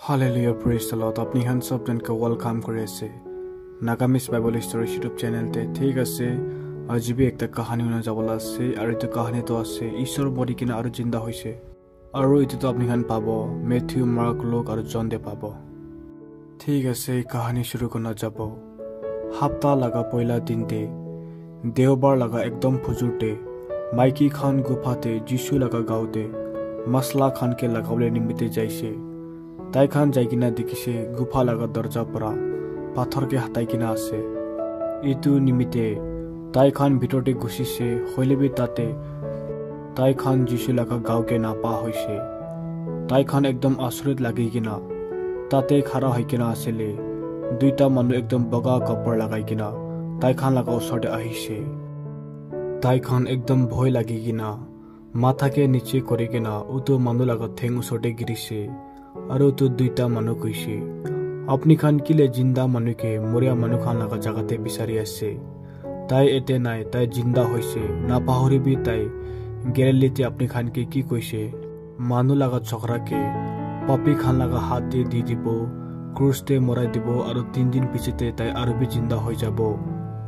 Hallelujah, praise the Lord. अपनी हन सब जन का वेलकम करे से नागामिस बाइबल स्टोरी यूट्यूब चैनल ते ठीक আছে আজি भी একটা কাহিনী শুনা যাবলা আছে আৰু এটো কাহিনী তো আছে ঈশ্বৰ বডি কিনা আৰু জিন্দা হৈছে আৰু এটো তো আপনি হন পাবো মেথিউ মাৰ্ক লুক আৰু জন দে পাবো ঠিক আছে কাহিনী শুৰু কৰনা যাব হাপ্তা লাগা পয়লা দিনতে দেওবাৰ লাগা একদম ফুজুৰতে মাইকি খান গুফাতে যিশু লাগা গাওতে মছলা খান के लगावले निमित्ते जाइसे ताई खान जाइकिना देखिसे गुफा लगा दरजा परा पाथर के हटाई किना आसे इतु निमित्ते ताई खान भितरते घुसिसे हइलेबि ताते ताई खान जिसु लगा गाव के नापा होइसे ताई खान एकदम आश्चर्य लागि किना ताते खरा हइकिना आसेले दुईटा मानु एकदम बगा कपड़ लगाई किना ताई खान लगा उसरते आहिसे ताई खान एकदम भय लागि किना माथा के नीचे करे किना उतो मानु लगा थेंग उसरते गिरिसे আৰু তো দুইটা মানুহ কইছে আপনি খান কিলে জিন্দা মানুকে মৰিয়া মানুহ খান লাগা জাগাতে বিচাৰি আছে তাই এতে নাই তাই জিন্দা হৈছে না পাহৰিবি তাই গেৰেলিতে আপনি খানকে কি কইছে মানুহ লাগা ঝগড়াকে পাপি খান লাগা হাত দি দিব ক্রুশতে মৰাই দিব আৰু 3 দিন পিছতে তাই আৰু বি জিন্দা হৈ যাব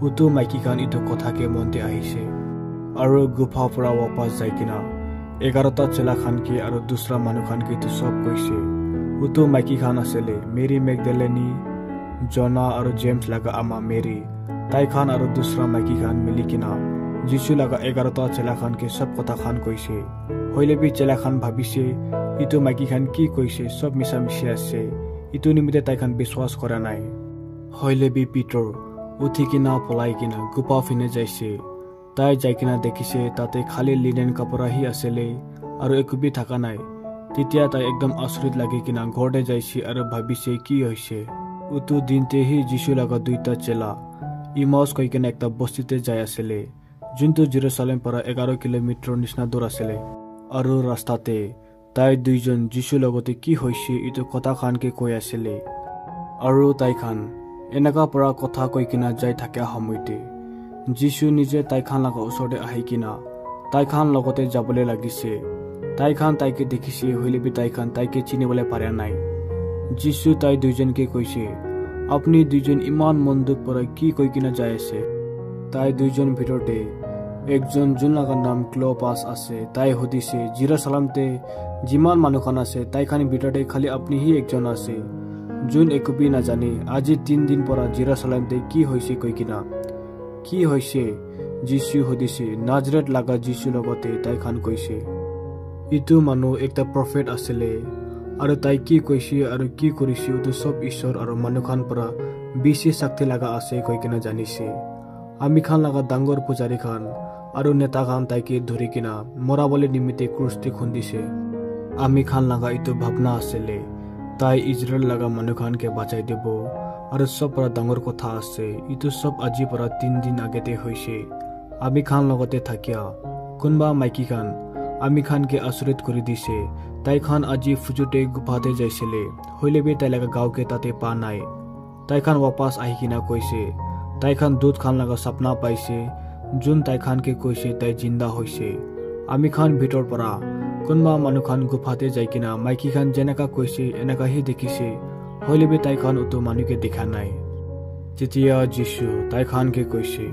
উতো মাইকি খান ইটো কথাকে মনতে আহিছে আৰু গুফা পৰা वापस যাই কিনা 11টা চেলা খান के আৰু দুসরা মানুহ খান के তো সব কইছে उतो माइकी खान आसेले मेरी मैगदलेनी जोना और जेम्स लगा आमा मेरी ताई खान और दूसरा माइकी खान मिली किना जिसु लगा 11टा चेला खान के सब कथा खान कइसे होइले भी चेला खान भाबिसे इतो माइकी खान की कइसे सब मिसा मिसी आसे इतो निमित्ते ताई खान विश्वास करा नाय होइले भी पीटर उठी किना पलाई किना गुफा फिने जाइसे ताई जाई किना देखिसे ताते खाली लिनेन कपड़ा ही आसेले और एकबी थाका नाय तितिया ताई एकदम आश्चर्य लागि किना घरते जाइसे और भाबिसे की होइसे उतो दिनते ही जिसु लगा दुईटा चेला इमाउस कइकिना एकटा बस्तीते जाय आसेले जुनतो जेरुसालेम पर 11 किलोमिटर निसना दूर आसेले और रास्ताते ताई दुईजन जिसु लगते की होइसे इतो कथा खान के कय आसेले और ताई खान एनाका पर कथा कइकिना जाय थाका हमयते जिसु निजे ताई खान लगा उसरते आहि किना ताई खान लगते जाबले लागिसे ताई खान ताई के देखिसे होइले भी ताई खान ताई के चिनिबले पारे नाय जिसु ताई दुइजन के कइसे अपनी दुइजन इमान मंदुक पर की कइकिना जायसे ताई दुइजन भितरते एकजन जुन लगा नाम क्लोपास आसे ताई हदिसे जेरुसालेमते जिमान मानु खान आसे ताई खान भितरते खाली अपनी ही एकजन आसे जुन एकबी ना जाने আজি 3 दिन पर जेरुसालेमते की होइसे कइकिना की होइसे जिसु हदिसे नाजरेत लगा जिसु लगते ताई खान कइसे इतु मानु एकटा प्रफेट आसेले আৰু তাই কি কইছে আৰু কি কৰিছে উটো সব ঈশ্বৰ আৰু মানুখান পৰা বিশেষ শক্তি লাগা আছে কইকিনা জানিছে আমি খান লাগা ডাঙৰ পূজাৰী খান আৰু নেতা খান তাইকে ধৰি কিনা মৰাবলে নিমিতে ক্ৰুশতে খুন্দিছে আমি খান লাগা ইটো ভাবনা আছেলে তাই ইজৰাইল লাগা মানুখান के বাঁচাই দেব আৰু সব পৰা ডাঙৰ কথা আছে ইটো সব আজি পৰা 3 দিন আগতে হৈছে আমি খান লগতে থাকিয়া কোনবা মাইকি খান আমি खान के आश्रित करि दिसे ताई खान আজি ফুজুতে গুফাতে যাইছিলে হইলে বি তাই লাগা গাঁও के ताते पा नाय ताई खान वापस आहि किना कइसे ताई खान दूध खान लगा सपना पाइसे जुन ताई खान के कइसे ताई जिंदा होइसे আমি खान ভিতৰ পৰা কোনবা মানুহ खान গুফাতে যাই কিনা মাইকি खान যেনেকা কইছে এনেকা হি দেখিছে হইলে বি তাই खान উতো মানুকে দেখা নাই যেতিয়া যিশু তাই खान के কইছে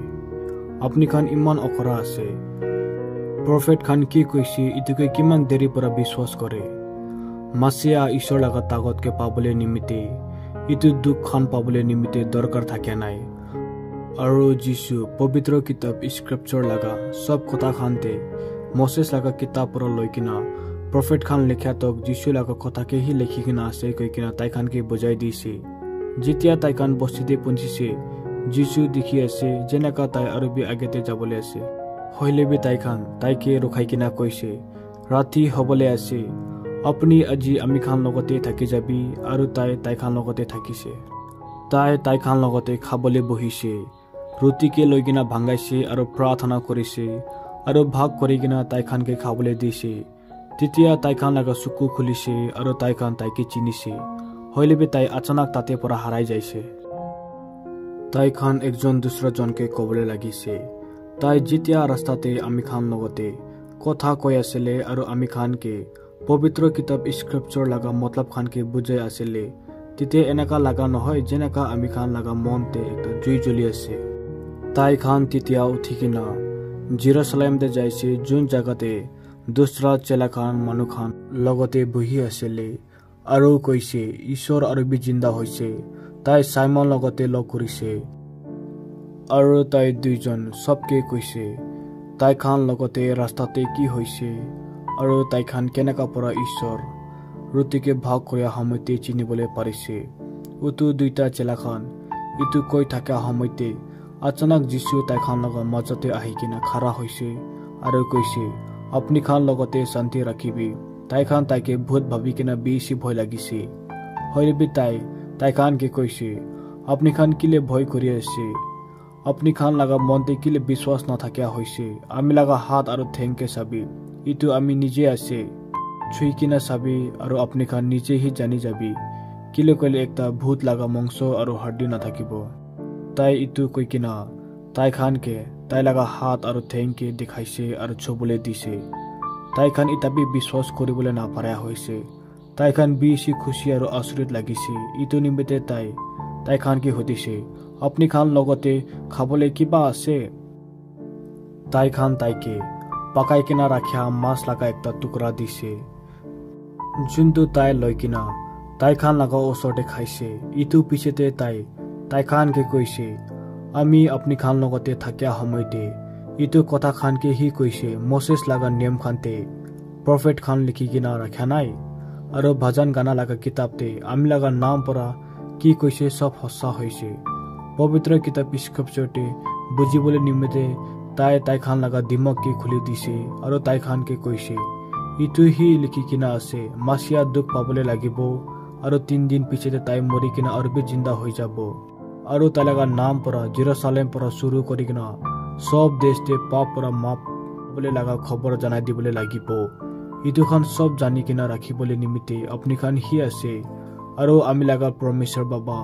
আপনি खान ইমান অকৰা আছে प्रफेट खान की कइसे इतुके किमान देरी पर विश्वास करे मासिया ईश्वर लगा ताकत के पाबले निमित्ते इतु दुख खान पाबले निमित्ते दरकार थाके नाय और जिसु पवित्र किताब स्क्रिप्चर लगा सब कथा खानते मोसेस लगा किताब पर लइकिना प्रफेट खान लिखा तक जिसु लगा कथा के ही लिखिकिना आसे कइकिना ताई खान के बुझाई दिसे जितिया ताई खान बस्तीते पहुंचिसे जिसु देखि आसे जेनेका ताई अरबी आगेते जाबले आसे होइले भी ताई खान ताई के रखाई किना कइसे राति हबले आसे अपनी আজি আমি खान लगते থাকি যাবি আৰু ताई खान लगते থাকিছে ताई खान लगते খাবলে বহিছে ৰুটিকে লৈকিনা ভাঙাইছে আৰু প্ৰাৰ্থনা কৰিছে আৰু ভাগ কৰিকিনা ताई खान के খাবলে দিছে তেতিয়া ताई खान লগা চকু খুলিছে আৰু ताई खान ताईके চিনিছে होइले भी ताई अचानक ताते পৰা হারাই যাইছে ताई खान একজন দুসরা জনকে কবলে লাগিছে ताई जितिया रास्ताते आमी खान लगते कथा कय आसेले आरो आमी खान के পবিত্ৰ কিতাপ স্ক্ৰিপ্টৰ লগা মতলব খানকে বুজাই আছিলে তেতিয়া এনেকা লগা নহয় যেনেকা আমি খান লগা মনতে একটা জুই জ্বলি আছে তাই খান তেতিয়া উঠি কিনা জেৰুজালেমতে যাইছে যোন জাগাতে দুসৰা চেলা খান মানুহ খান লগতে বহি আছিলে আৰু কৈছে ঈশ্বৰ আৰু জিন্দা হৈছে তাই সাইমন লগতে লগ কৰিছে আৰু তাই দুইজন সবকে কৈছে তাই খান লগতে ৰাস্তাতে কি হৈছে আৰু তাই খান কেনেকা পৰা ঈশ্বৰ ৰুটিকে ভাগ কৰা সময়তে চিনিবলৈ পাৰিছে উতু দুইটা চেলা খান ইটো কৈ থকা সময়তে अचानक जिसु ताई खान लगा मजते आही किना खड़ा होइसे आरो কৈছে अपनी खान लगते शांति राखिबी ताई खान ताइके भूत भाबी किना बेसी भय लागिसे हयबी ताई खान के কৈছে अपनी खान किले भय करि आसे अपनी खान लगा मनते किले विश्वास न थाकिया होइसे आमी लगा हाथ आरो थेंके साबी इतु आमी निजे आसे छुई किना साबी आरो अपनी खान निजे ही जानि जाबी किले कले एकता भूत लगा मांस आरो हड्डी न थाकिबो ताई इतु কৈ কিনা ताई खान के ताई लगा हाथ और ठेंग के दिखाइसे और छुबले दिसे ताई खान इताबी विश्वास करिबले ना पारा होइसे ताई खान बेसी खुशी और आश्चर्य लागिसे इतु निमित्ते ताई खान के होदिसे अपनी खान लगते खाबले किबा আছে ताई खान ताइके पकाई किना राखिया मास लगा एकटा टुकड़ा दिसे जुनतु ताई लय किना ताई खान लगा ओसरते खाइसे इतु पिछेते ताई खान के কৈছে আমি अपनी खान लगते থাকিয়া সময়তে ইটো কথা খান के ही কৈছে मोसेस लगा नियम खानते प्रॉफिट खान लिखि किना राख्या নাই আৰু भजन गाना लगा किताबते आमी लगा नाम परा কি কৈছে सब हस्सा হৈছে पवित्र किताब स्क्रिप्चरते बुझिबले निमित्ते ताई खान लगा दिमाग के खुली दिसे আৰু ताई खान के কৈছে ইটো ही लिखि किना আছে मासिया दुख पाबले লাগিব আৰু 3 दिन पिछे ताई मरि किना আৰু भी जिंदा হৈ যাব और तालगा नाम परा जेरुसालेम परा शुरू करी किना सब देश ते पाप परा माप बोले लगा खबर जनाई दिबले लागिबो इतु खान सब जानि किना राखी बोले निमित्ते अपनी खान ही आसे और आमी लगा परमेश्वर बाबा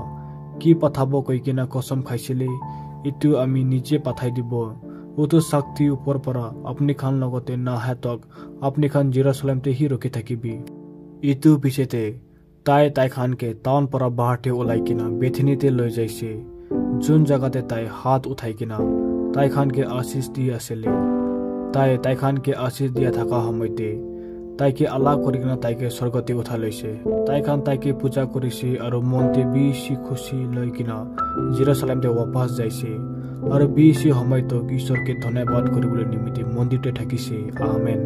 की पठाबो কৈ किना कसम खाइसिले इतु आमी निजे पठाई दिबो उतो शक्ति ऊपर परा अपनी खान लगते ना है तक अपनी खान जेरुसालेम ते ही रखि থাকিবি इतु पिछेते ताई खान के टाउन परा बाहरते ओलाई किना बेथनीते लय जाइसे जोन जगाते ताई हाथ उठाई किना ताई खान के आशीष दी आसेले ताई खान के आशीष दिया थाका हमयते ताई के आला करि किना ताई के स्वर्गते उठा लैसे ताई खान ताई के पूजा करिसे और मनते बेसी खुशी लय किना जेरुसालेमते वापस जाइसे और बेसी समय तक ईश्वर के धन्यवाद करिबले निमित्ते मन्दिरते থাকিছে आमेन।